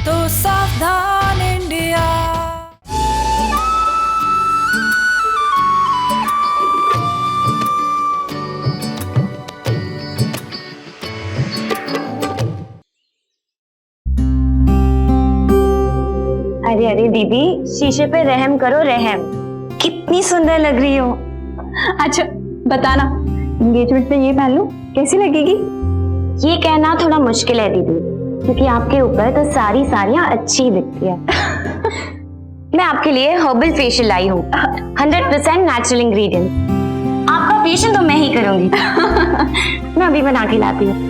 तो सावधान इंडिया। अरे अरे दीदी, शीशे पे रहम करो रहम, कितनी सुंदर लग रही हो। अच्छा बताना, एंगेजमेंट में ये पहन लूं कैसी लगेगी? ये कहना थोड़ा मुश्किल है दीदी, क्योंकि आपके ऊपर तो सारी साड़ियां अच्छी दिखती है। मैं आपके लिए हर्बल फेशियल लाई हूँ, 100% नेचुरल इंग्रेडिएंट। आपका फेशियल तो मैं ही करूंगी। मैं अभी बना के लाती हूँ।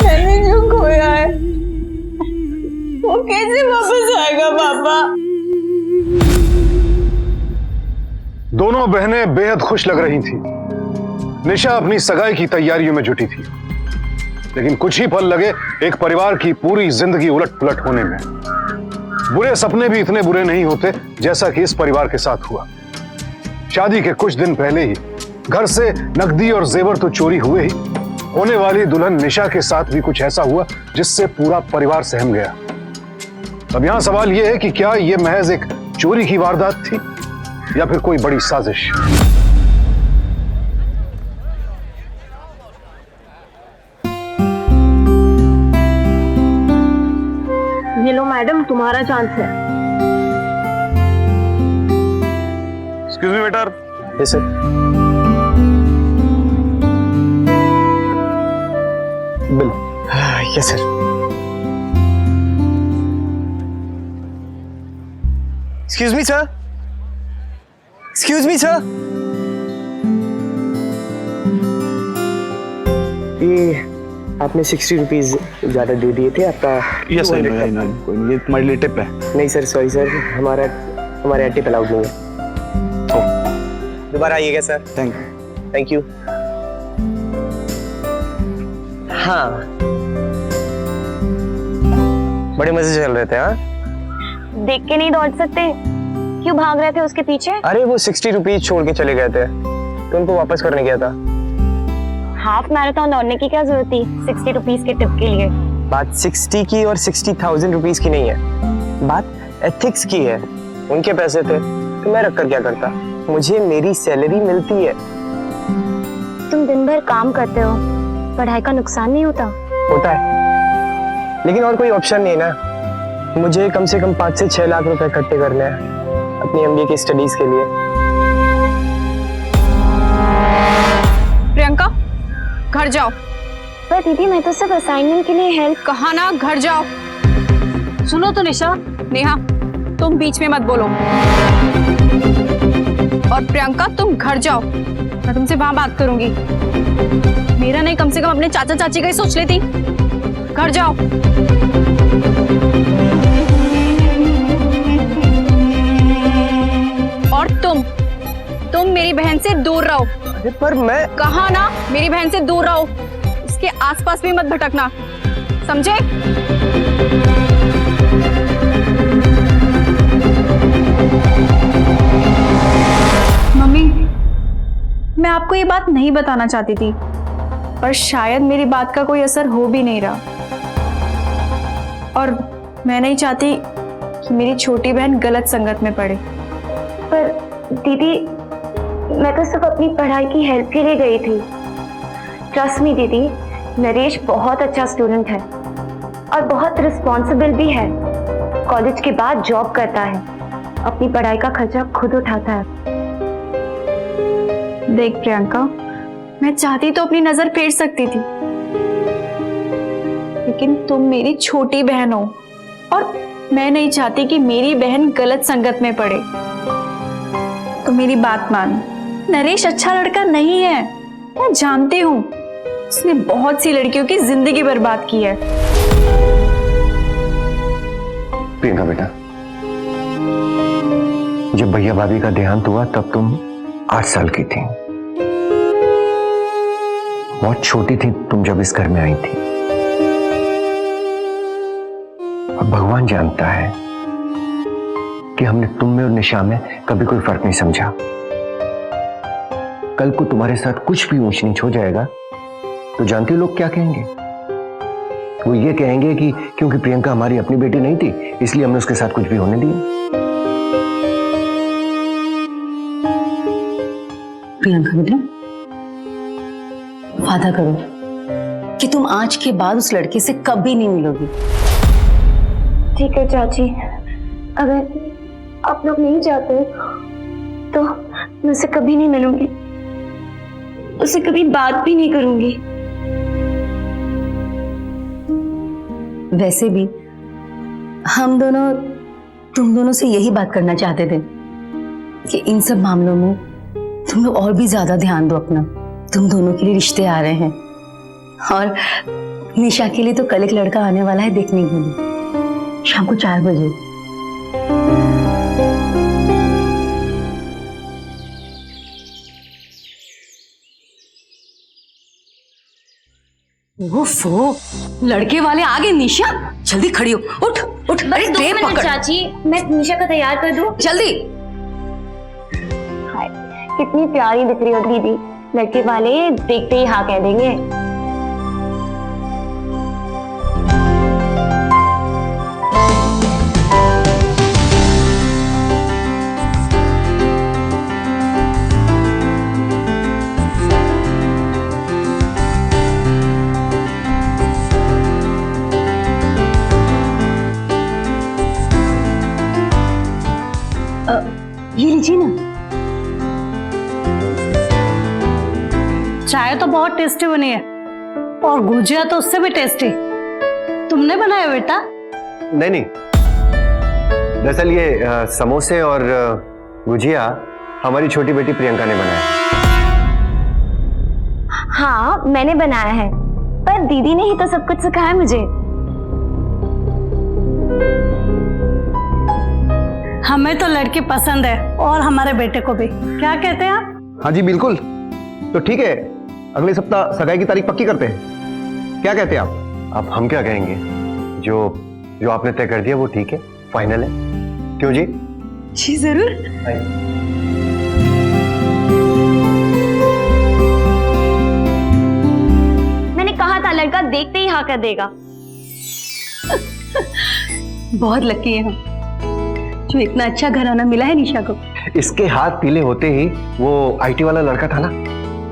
मैंने जो खोया है वो कैसे वापस आएगा पापा? दोनों बहनें बेहद खुश लग रही थी। निशा अपनी सगाई की तैयारियों में जुटी थी, लेकिन कुछ ही पल लगे एक परिवार की पूरी जिंदगी उलट-पुलट होने में। बुरे सपने भी इतने बुरे नहीं होते जैसा कि इस परिवार के साथ हुआ। शादी के कुछ दिन पहले ही घर से नकदी और जेवर तो चोरी हुए ही, होने वाली दुल्हन निशा के साथ भी कुछ ऐसा हुआ जिससे पूरा परिवार सहम गया। अब यहां सवाल यह है कि क्या यह महज एक चोरी की वारदात थी या फिर कोई बड़ी साजिश? ये लो मैडम, तुम्हारा चांस है। Excuse me waiter. Yes sir. Bill. Yes sir. Excuse me sir, excuse me sir, ये आपने 60 रुपीज ज्यादा दे दिए थे। आपका यस कोई नहीं, ये तुम्हारे लिए टिप है। नहीं सर, सॉरी सर, हमारे यहाँ टिप अलाउड नहीं है। दोबारा आइएगा सर। Thank you. हाँ, बड़े मजे चल रहे थे। हाँ, देख के नहीं दौड़ सकते? क्यों भाग रहे थे उसके पीछे? अरे वो 60 रुपीज छोड़ के चले गए थे तो उनको वापस करने गया था। हाफ मैराथन दौड़ने की क्या जरूरत थी 60 रुपीज के टिप के लिए? बात 60 की और 60,000 रुपीज की नहीं है, बात एथिक्स की है। उनके पैसे थे तो मैं रखकर क्या करता? मुझे मेरी सैलरी मिलती है। तुम दिन भर काम करते हो, पढ़ाई का नुकसान नहीं होता? होता है, लेकिन और कोई ऑप्शन नहीं ना। मुझे कम से कम 5 से 6 लाख रुपए इकट्ठे करने हैं अपनी MBA की स्टडीज के लिए। प्रियंका, घर जाओ। पर दीदी, मैं तो सिर्फ असाइनमेंट के लिए हेल्प। कहा ना घर जाओ। सुनो तो निशा, नेहा, तुम बीच में मत बोलो। और प्रियंका, तुम घर जाओ, मैं तुमसे वहां बात करूंगी। मेरा नहीं, कम से कम अपने चाचा चाची का ही सोच लेती। घर जाओ। और तुम मेरी बहन से दूर रहो। अरे पर मैं कहा ना, मेरी बहन से दूर रहो, उसके आसपास भी मत भटकना, समझे? मम्मी, मैं आपको ये बात नहीं बताना चाहती थी, पर शायद मेरी बात का कोई असर हो भी नहीं रहा। और मैं नहीं चाहती कि मेरी छोटी बहन गलत संगत में पड़े। पर दीदी, मैं तो सिर्फ अपनी पढ़ाई की हेल्प के लिए गई थी। ट्रस्ट मी दीदी, नरेश बहुत अच्छा स्टूडेंट है और बहुत रिस्पॉन्सिबल भी है। कॉलेज के बाद जॉब करता है, अपनी पढ़ाई का खर्चा खुद उठाता है। देख प्रियंका, मैं चाहती तो अपनी नजर फेर सकती थी, लेकिन तुम मेरी छोटी बहन हो और मैं नहीं चाहती कि मेरी बहन गलत संगत में पड़े। तो मेरी बात मान, नरेश अच्छा लड़का नहीं है, मैं जानती हूँ उसने बहुत सी लड़कियों की जिंदगी बर्बाद की है। प्रियंका बेटा, जब भैया भाभी का देहांत हुआ तब तुम 8 साल की थी। बहुत छोटी थी तुम जब इस घर में आई थी। और भगवान जानता है कि हमने तुम में और निशा में कभी कोई फर्क नहीं समझा। कल को तुम्हारे साथ कुछ भी ऊंच नीच हो जाएगा तो जानती हो लोग क्या कहेंगे? वो ये कहेंगे कि क्योंकि प्रियंका हमारी अपनी बेटी नहीं थी इसलिए हमने उसके साथ कुछ भी होने दिया। प्रियंका बेटा, वादा करो कि तुम आज के बाद उस लड़के से कभी नहीं मिलोगी। ठीक है चाची, अगर आप लोग नहीं चाहते तो मैं उससे कभी नहीं मिलूंगी, उससे कभी बात भी नहीं करूंगी। वैसे भी हम दोनों तुम दोनों से यही बात करना चाहते थे कि इन सब मामलों में तुम लोग और भी ज्यादा ध्यान दो अपना। तुम दोनों के लिए रिश्ते आ रहे हैं और निशा के लिए तो कल एक लड़का आने वाला है देखने के लिए, शाम को 4 बजे। ओफो, लड़के वाले आ गए। निशा जल्दी खड़ी हो, उठ उठ। अरे बस 2 ट्रे मिनट पकड़। चाची, मैं निशा को तैयार कर दूं। जल्दी। हाय, कितनी प्यारी दिख रही हो दीदी। लड़के वाले देखते ही हाँ कह देंगे। ये लीजिए ना। चाय तो बहुत टेस्टी बनी है और गुजिया तो उससे भी टेस्टी। तुमने बनाया बेटा? नहीं नहीं, दरअसल ये समोसे और गुजिया हमारी छोटी बेटी प्रियंका ने बनाया। हाँ मैंने बनाया है, पर दीदी ने ही तो सब कुछ सिखाया मुझे। हमें तो लड़की पसंद है और हमारे बेटे को भी। क्या कहते हैं आप? हाँ जी बिल्कुल। तो ठीक है, अगले सप्ताह सगाई की तारीख पक्की करते हैं। क्या कहते हैं आप? अब हम क्या कहेंगे, जो आपने तय कर दिया वो ठीक है, फाइनल है। क्यों जी? जी जरूर। मैंने कहा था लड़का देखते ही हाँ कर देगा। बहुत लकी है हम, जो इतना अच्छा घराना मिला है निशा को। इसके हाथ पीले होते ही वो आईटी वाला लड़का था ना,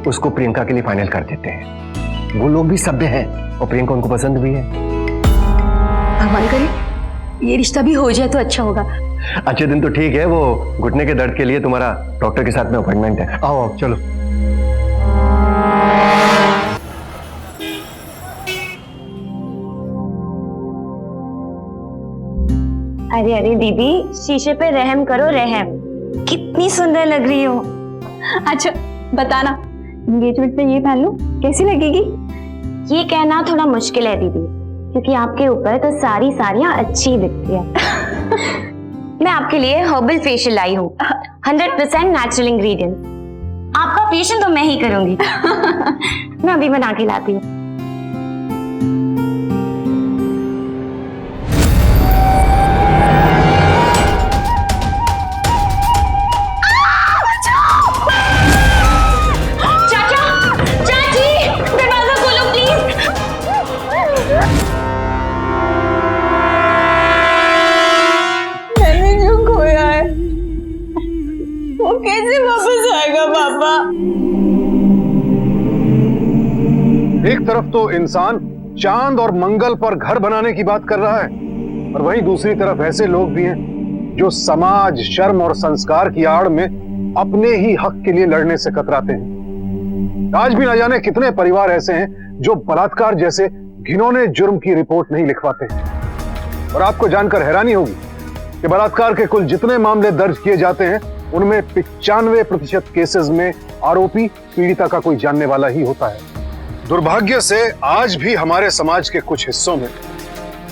उसको प्रियंका के लिए फाइनल कर देते हैं। वो लोग भी सभ्य हैं और प्रियंका उनको पसंद भी है। भगवान करे ये रिश्ता भी हो जाए तो अच्छा होगा। अच्छे दिन तो ठीक है, वो घुटने के दर्द के लिए तुम्हारा डॉक्टर के साथ में अपॉइंटमेंट है। आओ आओ चलो। अरे अरे दीदी, शीशे पे रहम करो रहम। कितनी सुंदर लग रही हो। अच्छा बताना, एंगेजमेंट पे ये पहन लूं कैसी लगेगी? ये कहना थोड़ा मुश्किल है दीदी, क्योंकि आपके ऊपर तो सारी साड़ियाँ अच्छी दिखती है। मैं आपके लिए हर्बल फेशियल लाई हूँ, 100% नेचुरल इंग्रेडिएंट। आपका फेशियल तो मैं ही करूंगी। मैं अभी बना के लाती हूँ। एक तरफ तो इंसान चांद और मंगल पर घर बनाने की बात कर रहा है, और वहीं दूसरी तरफ ऐसे लोग भी हैं जो समाज, शर्म और संस्कार की आड़ में अपने ही हक के लिए लड़ने से कतराते हैं। आज भी न जाने कितने परिवार ऐसे हैं जो बलात्कार जैसे घिनौने जुर्म की रिपोर्ट नहीं लिखवाते। और आपको जानकर हैरानी होगी कि बलात्कार के कुल जितने मामले दर्ज किए जाते हैं उनमें 95% केसेस में आरोपी पीड़िता का कोई जानने वाला ही होता है। दुर्भाग्य से आज भी हमारे समाज के कुछ हिस्सों में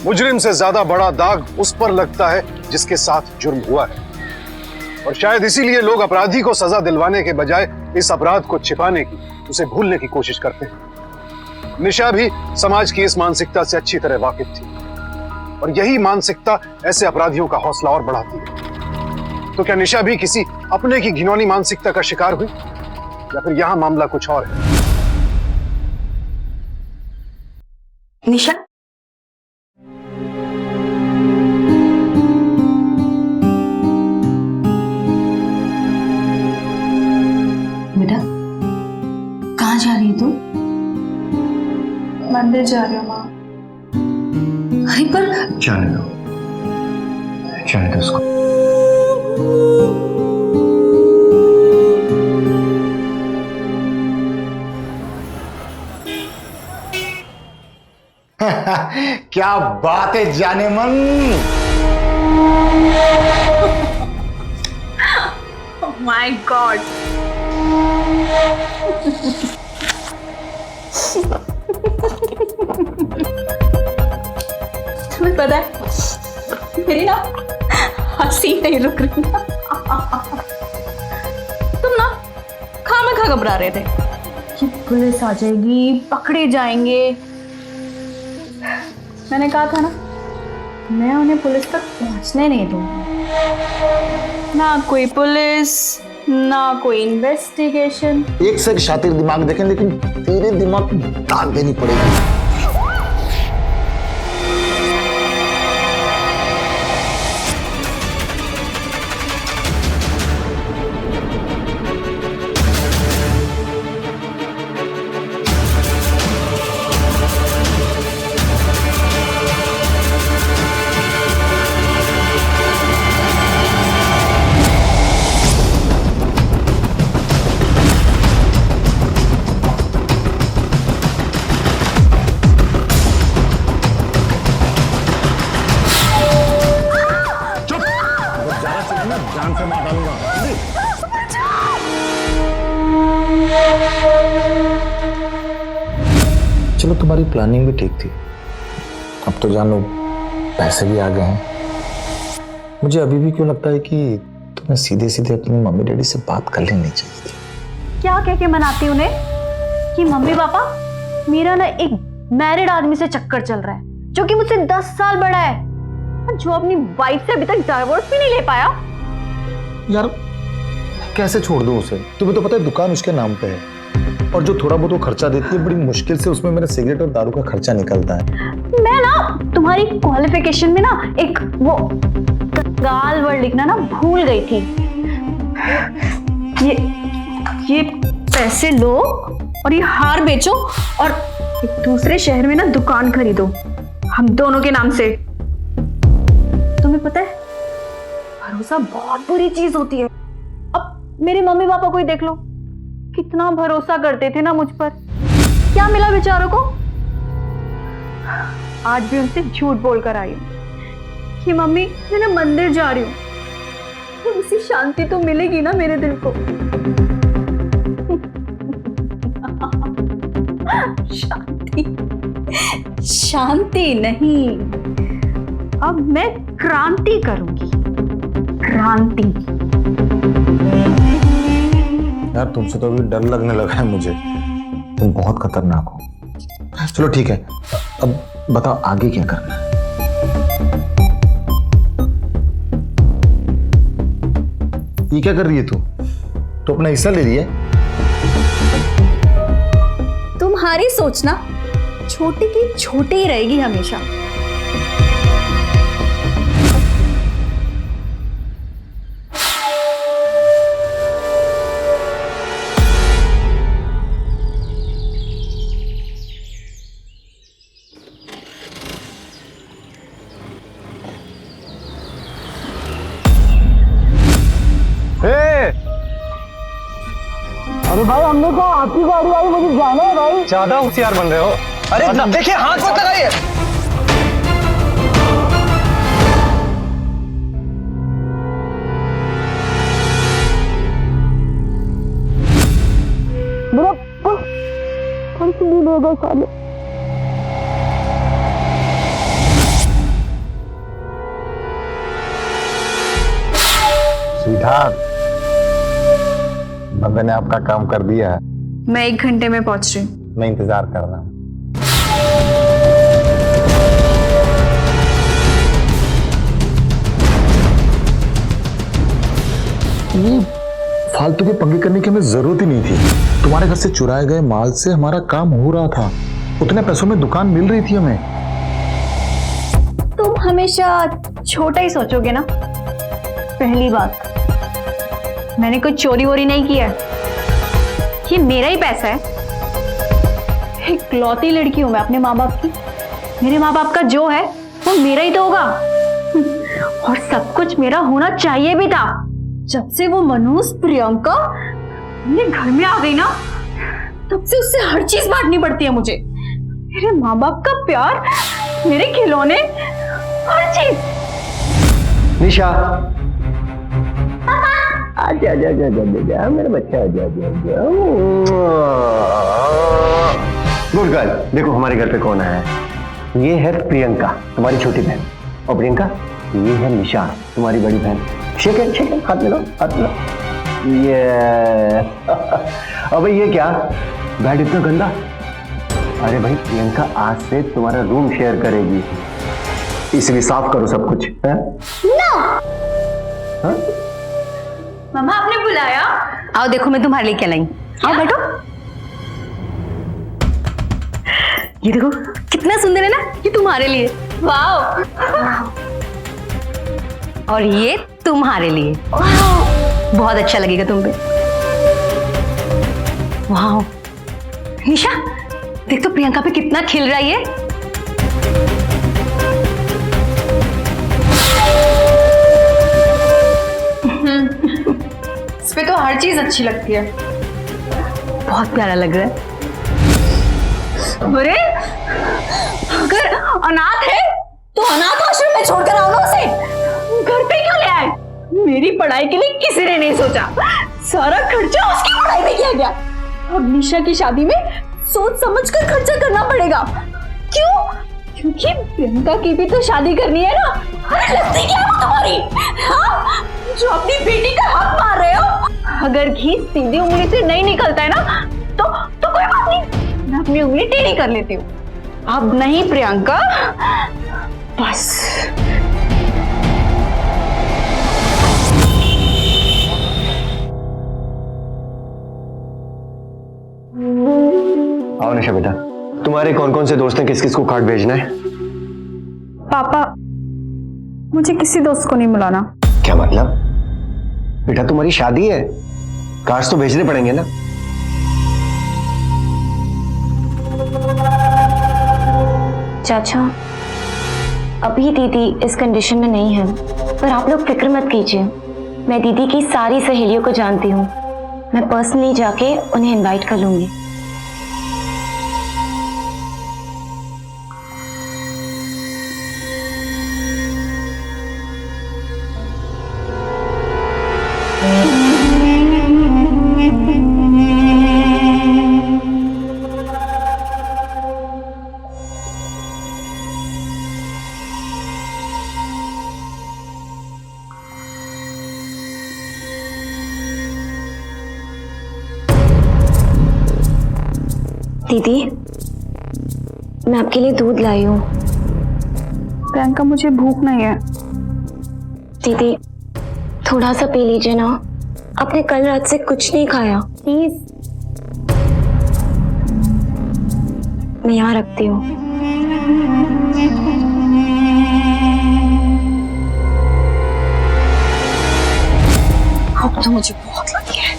मुजरिम से ज्यादा बड़ा दाग उस पर लगता है जिसके साथ जुर्म हुआ है, और शायद इसीलिए लोग अपराधी को सजा दिलवाने के बजाय इस अपराध को छिपाने की, उसे भूलने की कोशिश करते हैं। निशा भी समाज की इस मानसिकता से अच्छी तरह वाकिफ थी, और यही मानसिकता ऐसे अपराधियों का हौसला और बढ़ाती है। तो क्या निशा भी किसी अपने की घिनौनी मानसिकता का शिकार हुई, या फिर यहां मामला कुछ और है? निशा, बेटा कहाँ जा रही है तू? मंदिर जा रही हूँ माँ। अरे पर जाने दो उसको। क्या बात है जाने मन। माय गॉड, तुम्हें पता है मेरी ना हंसी नहीं रुक रही ना। तुम ना खामखा घबरा रहे थे कि पुलिस आ जाएगी, पकड़े जाएंगे। मैंने कहा था ना, मैं उन्हें पुलिस तक पहुंचने नहीं दूंगी। ना कोई पुलिस, ना कोई इन्वेस्टिगेशन। एक से एक शातिर दिमाग देखें, लेकिन तेरे दिमाग को दाग देनी पड़ेगी। जान से मार डालूंगा। चलो तुम्हारी प्लानिंग भी ठीक थी, अब तो जानो पैसे भी आ गए हैं। मुझे अभी भी क्यों लगता है कि तुम्हें सीधे सीधे अपनी मम्मी डैडी से बात कर लेनी चाहिए थी। क्या कह के मनाती उन्हें कि मम्मी पापा, मेरा ना एक मैरिड आदमी से चक्कर चल रहा है जो कि मुझसे 10 साल बड़ा है, जो अपनी वाइफ से अभी तक डिवोर्स भी नहीं ले पाया। यार कैसे छोड़ दूं उसे? तुम्हें तो पता है दुकान उसके नाम पे है, और जो थोड़ा बहुत वो खर्चा देती है बड़ी मुश्किल से उसमें मेरा सिगरेट और दारू का खर्चा निकलता है। मैं ना तुम्हारी क्वालिफिकेशन में ना एक वो गाल वर्ड लिखना ना भूल गई थी। ये पैसे लो और ये हार बेचो और एक दूसरे शहर में ना दुकान खरीदो हम दोनों के नाम से। तुम्हें पता है भरोसा बहुत बुरी चीज होती है। अब मेरे मम्मी पापा को ही देख लो, कितना भरोसा करते थे ना मुझ पर। क्या मिला बेचारों को? आज भी उनसे झूठ बोलकर आई हूँ कि मम्मी मैं ना मंदिर जा रही हूँ, थोड़ी सी शांति तो मिलेगी ना मेरे दिल को। शांति शांति नहीं, अब मैं क्रांति करूंगी। क्रांति। यार तुमसे तो अभी डर लगने लगा है मुझे, तुम बहुत खतरनाक हो। चलो ठीक है, अब बताओ आगे क्या करना है? ये क्या कर रही है तू? तो अपना हिस्सा ले लिया? तुम्हारी सोचना छोटी की छोटी ही रहेगी हमेशा। अरे भाई हमने कहा आपकी गाड़ी आई, मुझे जाना है भाई। ज्यादा होशियार बन रहे हो। अरे देखिए हाथ मत लगाइए। से मिलेगा साले। सिद्धार्थ, बंदे ने आपका काम कर दिया है। मैं 1 घंटे में पहुंच रही हूँ। मैं इंतजार कर रहा हूँ। ये फालतू के पंगे करने की हमें जरूरत ही नहीं थी। तुम्हारे घर से चुराए गए माल से हमारा काम हो रहा था। उतने पैसों में दुकान मिल रही थी हमें। तुम हमेशा छोटा ही सोचोगे ना। पहली बात, मैंने कोई चोरी वोरी नहीं किया है। ये मेरा ही पैसा है। एक लौती लड़की हूं मैं अपने माँ बाप की। मेरे माँ बाप का जो है वो मेरा ही तो होगा। और सब कुछ मेरा होना चाहिए भी था। जब से वो मनोज प्रियंका मेरे घर में आ गई ना, तब से उससे हर चीज बांटनी पड़ती है मुझे। मेरे माँ बाप का प्यार, मेरे खिलौने, हर चीज। निशा, आजा आजा आजा आजा मेरा बच्चा, आजा आजा आजा। Good girl. देखो हमारे घर पे कौन आया है। ये है प्रियंका, तुम्हारी छोटी बहन। और प्रियंका, ये है निशा, तुम्हारी बड़ी बहन। शेक है, हाथ मिलाओ, हाथ मिलाओ। ये अबे ये क्या बेड इतना गंदा। अरे भाई, प्रियंका आज से तुम्हारा रूम शेयर करेगी, इसलिए साफ करो सब कुछ। है हाँ? मम्मा, आपने बुलाया? आओ देखो मैं तुम्हारे लिए क्या लाई। आओ बैठो। ये देखो कितना सुंदर है ना, ये तुम्हारे लिए। वाओ। और ये तुम्हारे लिए। बहुत अच्छा लगेगा तुम पे। वाह निशा, देख तो प्रियंका पे कितना खिल रहा है ये। इस पे तो हर चीज अच्छी लगती है। बहुत प्यारा लग रहा है। अरे अगर अनाथ है तो अनाथ आश्रम में छोड़कर आओ ना उसे। घर पे क्यों ले आए? मेरी पढ़ाई के लिए किसी ने नहीं सोचा। सारा खर्चा उसकी पढ़ाई में किया गया। अब निशा की शादी में सोच समझकर खर्चा करना पड़ेगा। क्यों? क्योंकि प्रियंका की भी तो शादी करनी है ना। अरे लगती क्या है वो तुम्हारी? हाँ? जो अपनी बेटी का हक मार रहे हो। अगर घी सीधी उंगली से नहीं निकलता है ना, तो कोई बात नहीं, मैं अपनी उंगली टेढ़ी कर लेती हूँ। अब नहीं प्रियंका, बस। आओ निशा बेटा, तुम्हारे कौन कौन से दोस्त हैं, किस किस को कार्ड भेजना है? पापा, मुझे किसी दोस्त को नहीं बुलाना। क्या मतलब? बेटा तुम्हारी शादी है, कार्ड्स तो भेजने पड़ेंगे ना। चाचा, अभी दीदी इस कंडीशन में नहीं है, पर आप लोग फिक्र मत कीजिए। मैं दीदी की सारी सहेलियों को जानती हूँ। मैं पर्सनली जाके उन्हें इनवाइट कर लूंगी। दीदी, मैं आपके लिए दूध लाई हूँ। प्रियंका, मुझे भूख नहीं है। दीदी, थोड़ा सा पी लीजिए ना। आपने कल रात से कुछ नहीं खाया, प्लीज। मैं यहाँ रखती हूँ। अब तो मुझे बहुत लगी है।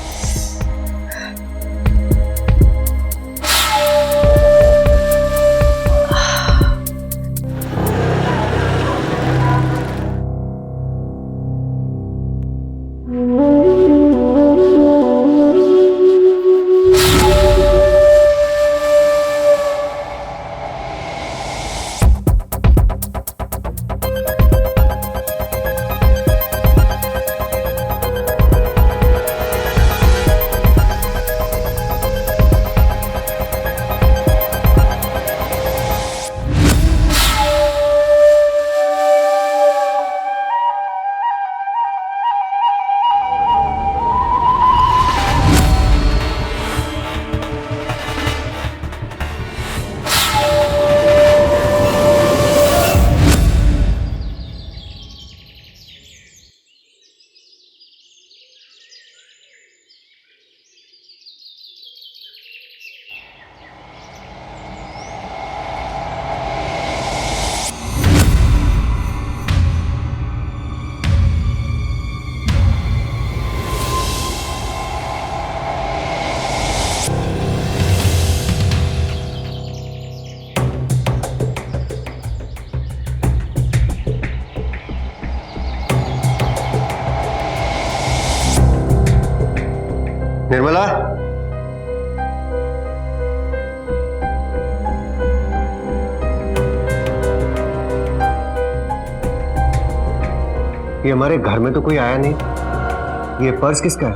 ये हमारे घर में तो कोई आया नहीं। ये पर्स किसका है?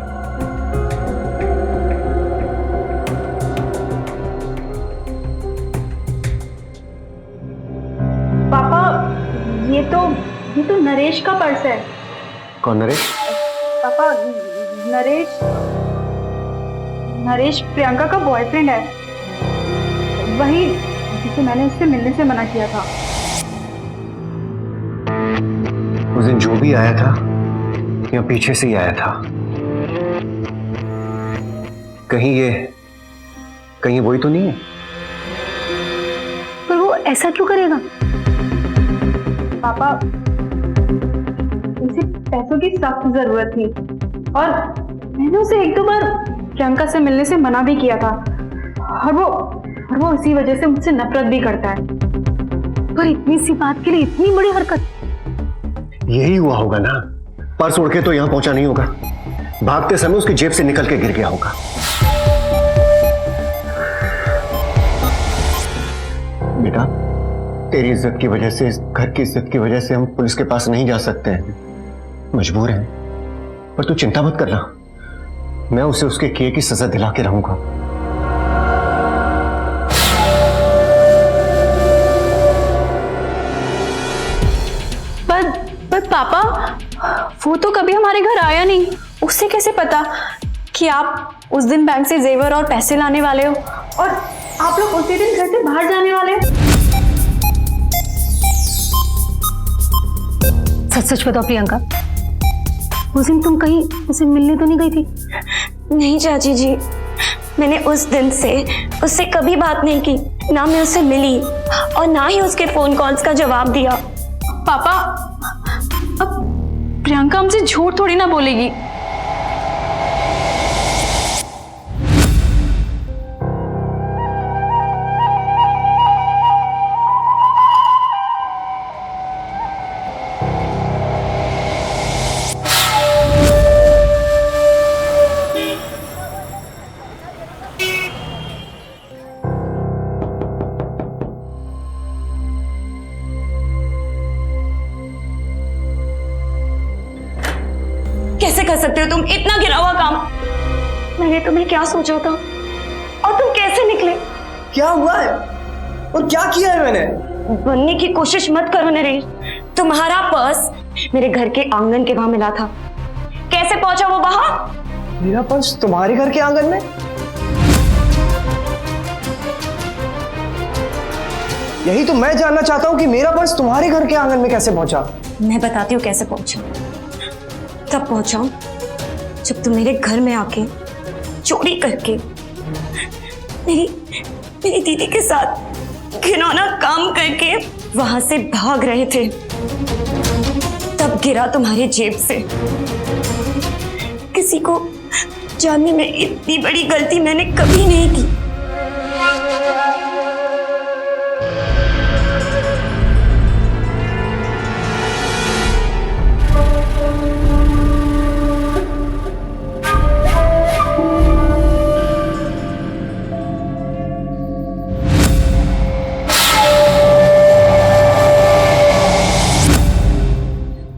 पापा, ये तो नरेश का पर्स है। कौन नरेश? पापा, नरेश प्रियंका का बॉयफ्रेंड है, वही जिसे मैंने उससे मिलने से मना किया था। उस दिन जो भी आया था या पीछे से ही आया था, कहीं वही तो नहीं है? पर वो ऐसा क्यों करेगा? पापा, उसे पैसों की सख्त जरूरत थी और मैंने उसे एक दो बार प्रियंका से मिलने से मना भी किया था, और वो इसी वजह से मुझसे नफरत भी करता है। पर इतनी सी बात के लिए इतनी बड़ी हरकत। यही हुआ होगा ना, पर्स उड़ के तो यहां पहुंचा नहीं होगा, भागते समय उसकी जेब से निकल के गिर गया होगा। बेटा, तेरी इज्जत की वजह से, इस घर की इज्जत की वजह से हम पुलिस के पास नहीं जा सकते हैं, मजबूर हैं। पर तू चिंता मत करना, मैं उसे उसके किए की सजा दिला के रहूंगा। पर पापा, वो तो कभी हमारे घर आया नहीं। उसे कैसे पता कि आप उस दिन बैंक से जेवर और पैसे लाने वाले हो और आप लोग उसी दिन घर से बाहर जाने वाले हो? सच सच बताओ प्रियंका, उस दिन तुम कहीं उसे मिलने तो नहीं गई थी? नहीं चाची जी, मैंने उस दिन से उससे कभी बात नहीं की, ना मैं उससे मिली और ना ही उसके फोन कॉल्स का जवाब दिया। पापा, अब प्रियंका हमसे झूठ थोड़ी ना बोलेगी। कैसे कर सकते हो तुम इतना गिरा हुआ काम? मैंने तुम्हें क्या सोचा था और तुम कैसे निकले? क्या हुआ है और क्या किया है मैंने? बनने की कोशिश मत करो नरेश। तुम्हारा पर्स मेरे घर के आंगन के वहां मिला था, कैसे पहुंचा वो वहां? मेरा पर्स तुम्हारे घर के आंगन में? यही तो मैं जानना चाहता हूँ कि मेरा पर्स तुम्हारे घर के आंगन में कैसे पहुंचा। मैं बताती हूँ कैसे पहुंचा। तब पहुंचा जब तुम मेरे घर में आके चोरी करके मेरी दीदी के साथ घिनौना काम करके वहां से भाग रहे थे। तब गिरा तुम्हारी जेब से। किसी को जानने में इतनी बड़ी गलती मैंने कभी नहीं की।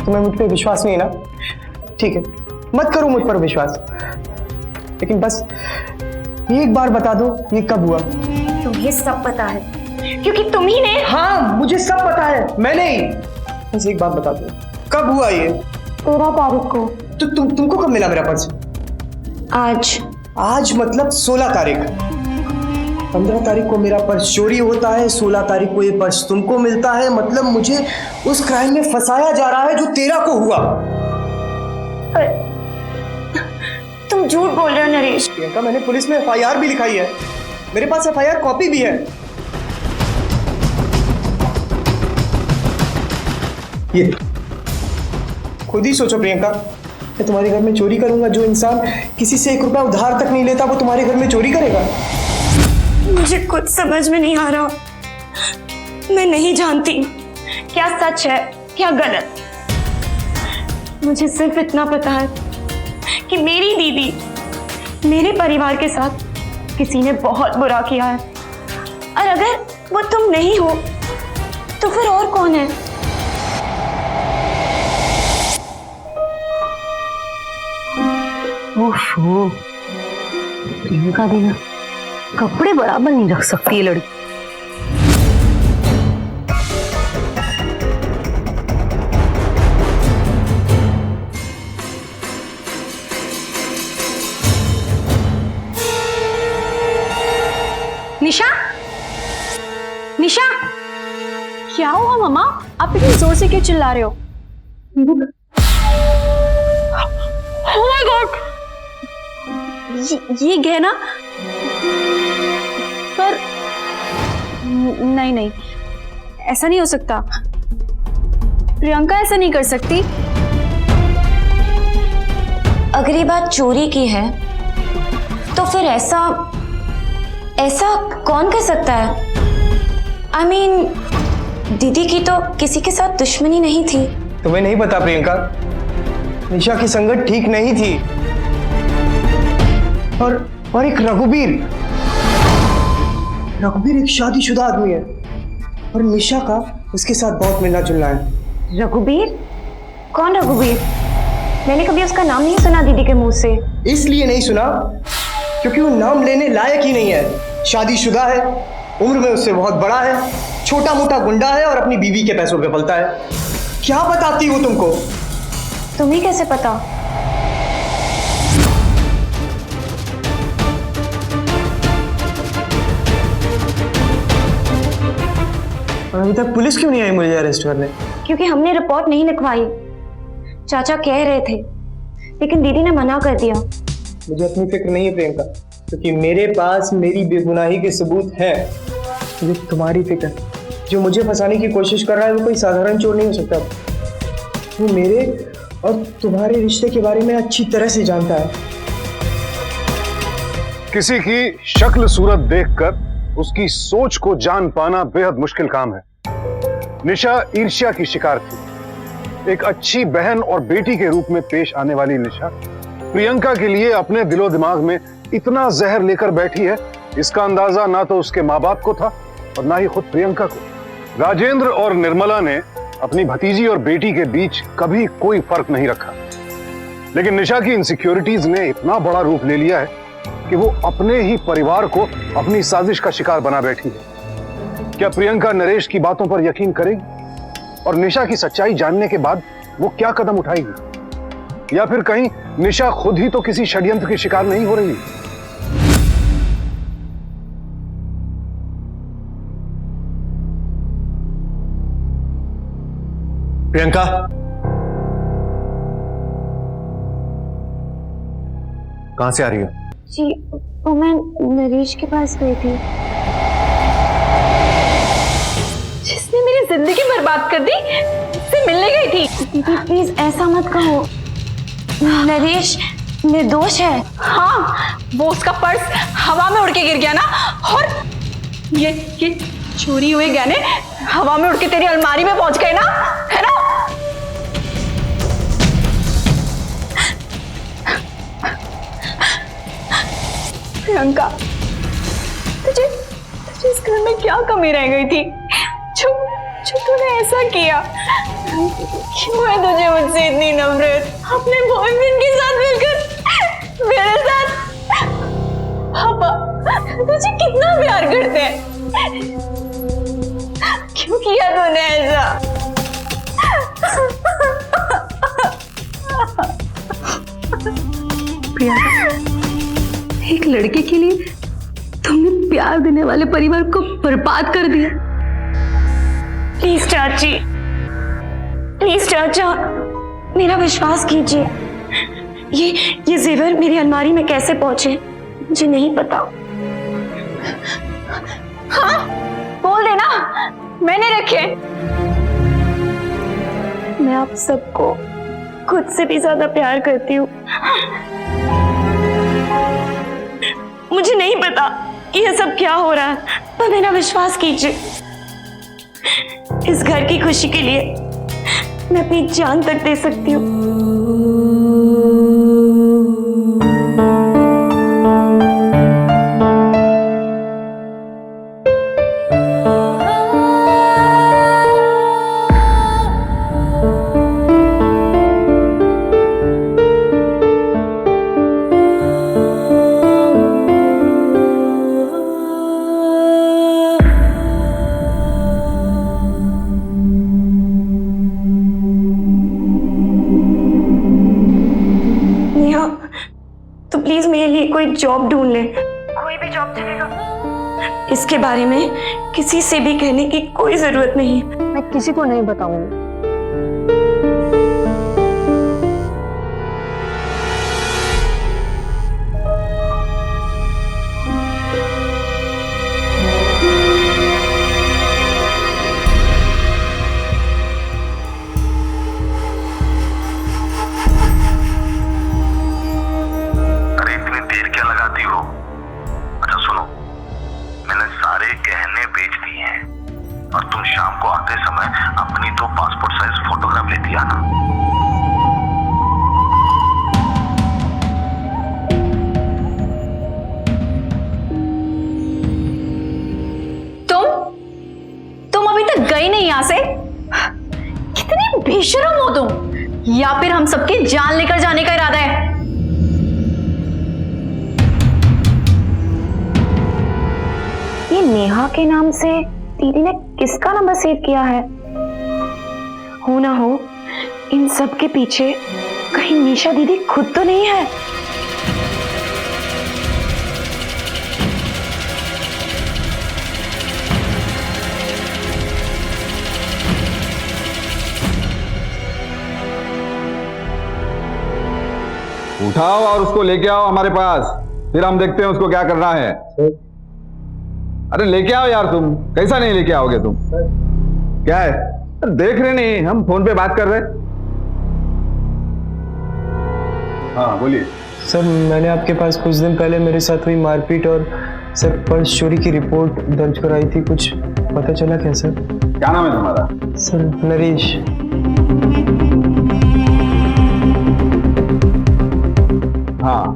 तुम्हें मुझ पे विश्वास नहीं है ना? ठीक है, मत करो मुझ पर विश्वास, लेकिन बस एक बार बता दो ये कब हुआ? तुम्हें सब पता है क्योंकि तुम ही ने। हाँ, मुझे सब पता है, मैंने ही। बस एक बात बता दो, कब हुआ ये? 13 तारीख को। तो तुमको कब मिला मेरा पर्स? आज मतलब 16 तारीख। 15 तारीख को मेरा पर्स चोरी होता है, 16 तारीख को ये पर्स तुमको मिलता है, मतलब मुझे उस क्राइम में फंसाया जा रहा है जो 13 को हुआ। तुम झूठ बोल रहे हो नरेश। प्रियंका, मैंने पुलिस में FIR भी लिखाई है, मेरे पास FIR कॉपी भी है। ये खुद ही सोचो प्रियंका, मैं तुम्हारे घर में चोरी करूंगा? जो इंसान किसी से 1 रुपया उधार तक नहीं लेता वो तुम्हारे घर में चोरी करेगा? मुझे कुछ समझ में नहीं आ रहा। मैं नहीं जानती क्या सच है क्या गलत। मुझे सिर्फ इतना पता है कि मेरी दीदी मेरे परिवार के साथ किसी ने बहुत बुरा किया है, और अगर वो तुम नहीं हो तो फिर और कौन है? ओहो, प्रियंका भी ना कपड़े बराबर नहीं रख सकती ये लड़की। निशा, निशा, क्या हुआ मम्मा? आप इतनी जोर से क्यों चिल्ला रहे हो? Oh my God! ये गहना? पर नहीं नहीं, ऐसा नहीं हो सकता। प्रियंका ऐसा नहीं कर सकती। अगर ये बात चोरी की है तो फिर ऐसा कौन कर सकता है? I mean, दीदी की तो किसी के साथ दुश्मनी नहीं थी। तुम्हें नहीं पता प्रियंका, निशा की संगत ठीक नहीं थी। और एक रघुबीर एक शादीशुदा आदमी है और निशा का उसके साथ बहुत मिलना जुलना है। रघुबीर? कौन रघुबीर? मैंने कभी उसका नाम नहीं सुना दीदी के मुंह से। इसलिए नहीं सुना क्योंकि वो नाम लेने लायक ही नहीं है। शादीशुदा है, उम्र में उससे बहुत बड़ा है, छोटा मोटा गुंडा है और अपनी बीवी के पैसों पे पलता है। क्या बताती वो तुमको? तुम्हें कैसे पता? और अभी तक पुलिस क्यों नहीं आई मुझे अरेस्ट करने? क्योंकि हमने रिपोर्ट नहीं लिखवाई। चाचा कह रहे थे लेकिन दीदी ने मना कर दिया। मुझे अपनी फिक्र नहीं है प्रियंका, क्योंकि मेरे पास मेरी बेगुनाही के सबूत हैं। मुझे तुम्हारी फिक्र। जो मुझे फंसाने की कोशिश कर रहा है वो कोई साधारण चोर नहीं हो सकता। वो मेरे और तुम्हारे रिश्ते के बारे में अच्छी तरह से जानता है। किसी की शक्ल सूरत देखकर उसकी सोच को जान पाना बेहद मुश्किल काम है। निशा ईर्ष्या की शिकार थी। एक अच्छी बहन और बेटी के रूप में पेश आने वाली निशा प्रियंका के लिए अपने दिलो दिमाग में इतना जहर लेकर बैठी है, इसका अंदाजा ना तो उसके माँ बाप को था और ना ही खुद प्रियंका को। राजेंद्र और निर्मला ने अपनी भतीजी और बेटी के बीच कभी कोई फर्क नहीं रखा, लेकिन निशा की इनसिक्योरिटीज ने इतना बड़ा रूप ले लिया है कि वो अपने ही परिवार को अपनी साजिश का शिकार बना बैठी है। क्या प्रियंका नरेश की बातों पर यकीन करेगी? और निशा की सच्चाई जानने के बाद वो क्या कदम उठाएगी? या फिर कहीं निशा खुद ही तो किसी षड्यंत्र की शिकार नहीं हो रही? प्रियंका, कहां से आ रही हो? जी वो मैं नरेश के पास गई थी। जिसने मेरी जिंदगी बर्बाद कर दी, उससे मिलने गई थी। दीदी प्लीज ऐसा मत कहो, नरेश निर्दोष है। हाँ, वो उसका पर्स हवा में उड़ के गिर गया ना, और ये चोरी हुए गहने हवा में उड़ के तेरी अलमारी में पहुंच गए ना, है ना? प्रियंका, तुझे इस घर में क्या कमी रह गई थी जो तूने ऐसा किया? क्यों है तुझे मुझसे इतनी नफरत? अपने बॉयफ्रेंड के साथ मिलकर मेरे साथ। पापा तुझे कितना प्यार करते हैं, क्यों किया तूने ऐसा? प्रियंका, एक लड़के के लिए तुमने प्यार देने वाले परिवार को बर्बाद कर दिया। प्लीज चाची, प्लीज चाचा, मेरा विश्वास कीजिए। ये जेवर मेरी अलमारी में कैसे पहुंचे मुझे नहीं पता। हाँ, बोल देना, मैंने रखे। मैं आप सबको खुद से भी ज्यादा प्यार करती हूँ। मुझे नहीं पता ये सब क्या हो रहा है, पर मेरा विश्वास कीजिए। इस घर की खुशी के लिए मैं अपनी जान तक दे सकती हूँ। जॉब ढूंढ ले, कोई भी जॉब चलेगा। इसके बारे में किसी से भी कहने की कोई जरूरत नहीं। मैं किसी को नहीं बताऊंगी। गई नहीं यहां से? कितनी बेशरम हो तुम, या फिर हम सबकी जान लेकर जाने का इरादा है? ये नेहा के नाम से दीदी ने किसका नंबर सेव किया है? हो ना हो इन सब के पीछे कहीं निशा दीदी खुद तो नहीं है? उठाओ और उसको लेके आओ हमारे पास, फिर हम देखते हैं उसको क्या करना है। अरे लेके आओ यार, तुम कैसा नहीं लेके आओगे तुम? क्या है? देख रहे नहीं, हम फोन पे बात कर रहे। हाँ बोलिए सर। मैंने आपके पास कुछ दिन पहले मेरे साथ हुई मारपीट और सर पर्स चोरी की रिपोर्ट दर्ज कराई थी, कुछ पता चला क्या सर? क्या नाम है तुम्हारा? सर नरेश। हाँ,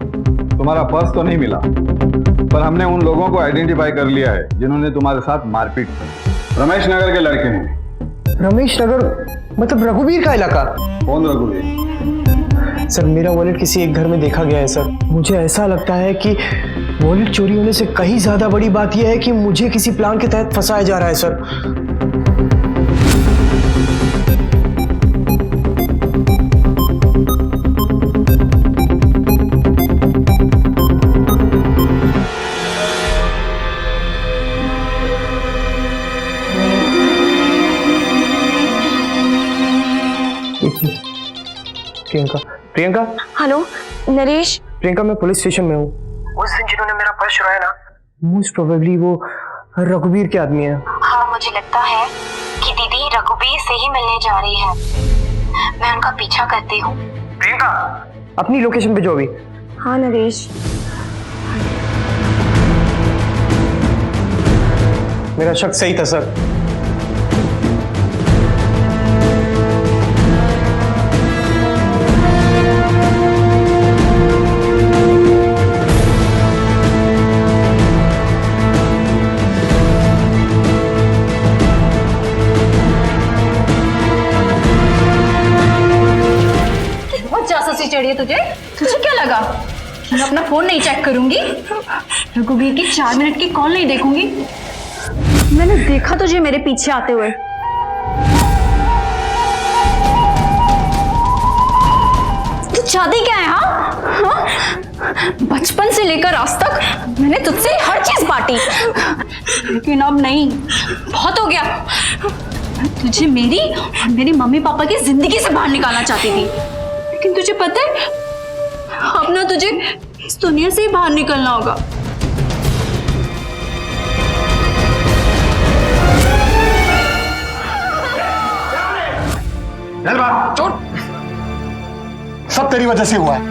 तुम्हारा पर्स तो नहीं मिला, पर हमने उन लोगों को आइडेंटिफाई कर लिया है जिन्होंने तुम्हारे साथ मारपीट की। रमेश नगर के लड़के हैं। रमेश नगर मतलब रघुवीर का इलाका? कौन रघुवीर? सर मेरा वॉलेट किसी एक घर में देखा गया है सर। मुझे ऐसा लगता है कि वॉलेट चोरी होने से कहीं ज्यादा बड़ी बात यह है कि मुझे किसी प्लान के तहत फंसाया जा रहा है सर। प्रियंका। हेलो नरेश। प्रियंका मैं पुलिस स्टेशन में हूँ। उस दिन जिन्होंने मेरा पर्स चुराया ना, मोस्ट प्रोबेबली वो रघुवीर के आदमी है। हाँ मुझे लगता है कि दीदी रघुवीर से ही मिलने जा रही है। मैं उनका पीछा करती हूँ। प्रियंका अपनी लोकेशन पे जो अभी। हाँ नरेश। मेरा शक सही था सर। चढ़िए तुझे क्या लगा कि मैं अपना फोन नहीं चेक करूंगी? रघुवीर की 4 मिनट की कॉल नहीं देखूंगी? मैंने देखा तुझे मेरे पीछे आते हुए। तू चाहती क्या है? हाँ, बचपन से लेकर आज तक मैंने तुझसे हर चीज बांटी, लेकिन अब नहीं, बहुत हो गया। तुझे मेरी और मेरी मम्मी पापा की जिंदगी से बाहर निकालना चाहती थी, लेकिन तुझे पता है अब ना तुझे इस दुनिया से ही बाहर निकलना होगा। सब तेरी वजह से हुआ है।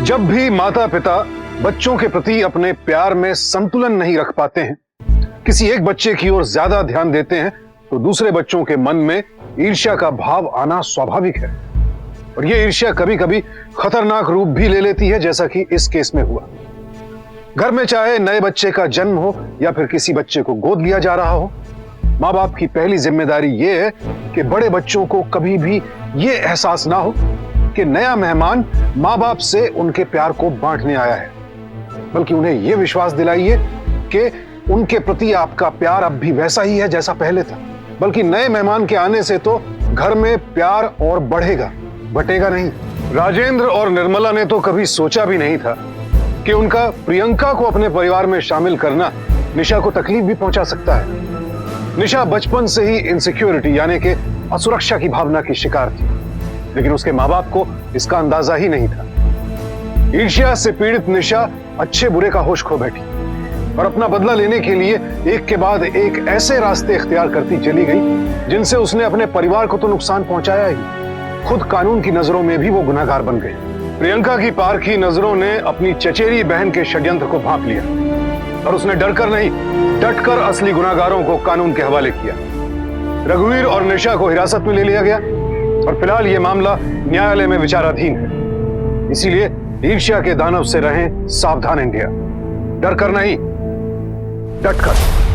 जब भी माता पिता बच्चों के प्रति अपने प्यार में संतुलन नहीं रख पाते हैं, किसी एक बच्चे की ओर ज्यादा ध्यान देते हैं, तो दूसरे बच्चों के मन में ईर्ष्या का भाव आना स्वाभाविक है। और यह ईर्ष्या कभी कभी खतरनाक रूप भी ले लेती है, जैसा कि इस केस में हुआ। घर में चाहे नए बच्चे का जन्म हो या फिर किसी बच्चे को गोद लिया जा रहा हो, माँ बाप की पहली जिम्मेदारी यह है कि बड़े बच्चों को कभी भी यह एहसास ना हो कि नया मेहमान माँ बाप से उनके प्यार को बांटने आया है, बल्कि उन्हें यह विश्वास दिलाइए कि उनके प्रति आपका प्यार अब भी वैसा ही है जैसा पहले था। बल्कि नए मेहमान के आने से तो घर में प्यार और बढ़ेगा, बटेगा नहीं। राजेंद्र और निर्मला ने तो कभी सोचा भी नहीं था कि उनका प्रियंका को अपने परिवार में शामिल करना निशा को तकलीफ भी पहुंचा सकता है। निशा बचपन से ही इनसिक्योरिटी यानी कि असुरक्षा की भावना की शिकार थी, लेकिन उसके माँ बाप को इसका अंदाजा ही नहीं था। ईर्ष्या से पीड़ित निशा अच्छे बुरे का होश खो बैठी और अपना बदला लेने के लिए एक के बाद एक ऐसे रास्ते इख्तियार करती चली गई जिनसे उसने अपने परिवार को तो नुकसान पहुंचाया ही, खुद कानून की नजरों में भी वो गुनहगार बन गई। प्रियंका की पारखी नजरों ने अपनी चचेरी बहन के षड्यंत्र को भांप लिया और उसने डरकर नहीं, डटकर असली गुनहगारों को कानून के हवाले किया। रघुवीर और निशा को हिरासत में ले लिया गया और फिलहाल यह मामला न्यायालय में विचाराधीन है। इसीलिए ईर्ष्या के दानव से रहें सावधान इंडिया, डर कर नहीं, डटकर।